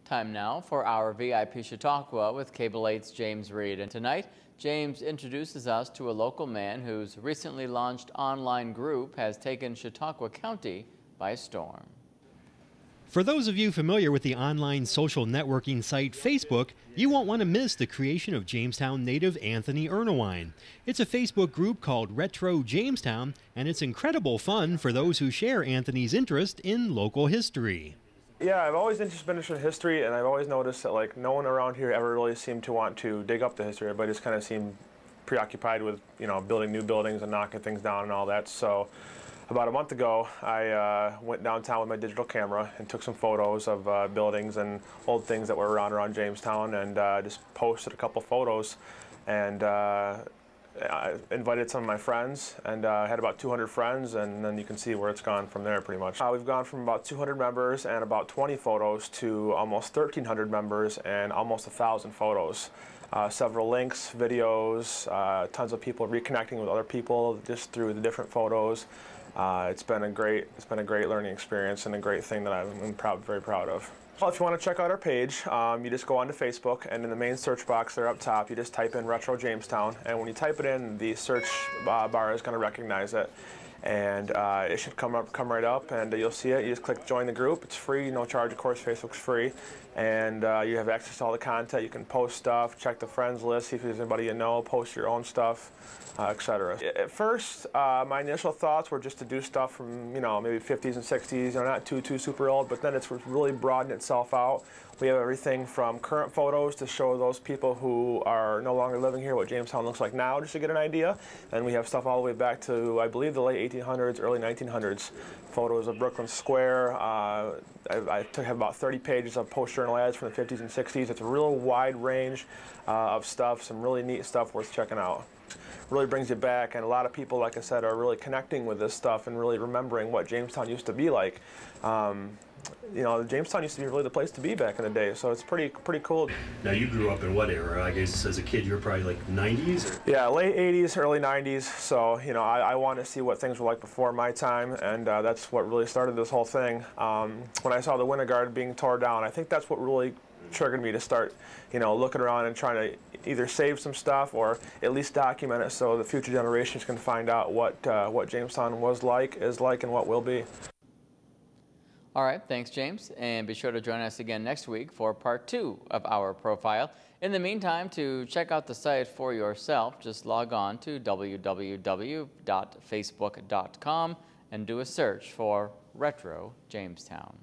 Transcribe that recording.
Time now for our VIP Chautauqua with Cable 8's James Reed. And tonight, James introduces us to a local man whose recently launched online group has taken Chautauqua County by storm. For those of you familiar with the online social networking site Facebook, you won't want to miss the creation of Jamestown native Anthony Ernowine. It's a Facebook group called Retro Jamestown, and it's incredible fun for those who share Anthony's interest in local history. Yeah, I've always been interested in history, and I've always noticed that no one around here ever really seemed to want to dig up the history. Everybody just kind of seemed preoccupied with, building new buildings and knocking things down and all that. So about a month ago, I went downtown with my digital camera and took some photos of buildings and old things that were around Jamestown, and just posted a couple photos, and I invited some of my friends, and I had about 200 friends, and then you can see where it's gone from there pretty much. We've gone from about 200 members and about 20 photos to almost 1,300 members and almost 1,000 photos. Several links, videos, tons of people reconnecting with other people just through the different photos. It's been a great learning experience and a great thing that I'm very proud of. Well, if you want to check out our page, you just go onto Facebook, and in the main search box there up top, you just type in Retro Jamestown, and when you type it in, the search bar is going to recognize it, and it should come right up, and you'll see it. You just click join the group. It's free, no charge, of course. Facebook's free, and you have access to all the content. You can post stuff, check the friends list, see if there's anybody you know, post your own stuff, etc. At first, my initial thoughts were just to do stuff from maybe 50s and 60s, not too super old, but then it's really broadened itself out. We have everything from current photos to show those people who are no longer living here what Jamestown looks like now, just to get an idea. And we have stuff all the way back to, I believe, the late 1800s, early 1900s. Photos of Brooklyn Square. I have about 30 pages of post-journal ads from the 50s and 60s. It's a real wide range of stuff, some really neat stuff worth checking out. Really brings you back, and a lot of people, like I said, are really connecting with this stuff and really remembering what Jamestown used to be like. Jamestown used to be really the place to be back in the day, so it's pretty cool. Now, you grew up in what era? I guess as a kid you were probably like 90s? Or? Yeah, late 80s, early 90s, so I want to see what things were like before my time, and that's what really started this whole thing. When I saw the Winter Guard being torn down, I think that's what really triggered me to start looking around and trying to either save some stuff or at least document it so the future generations can find out what Jamestown is like, and what will be. All right, thanks, James, and be sure to join us again next week for part 2 of our profile. In the meantime, to check out the site for yourself, just log on to www.facebook.com and do a search for Retro Jamestown.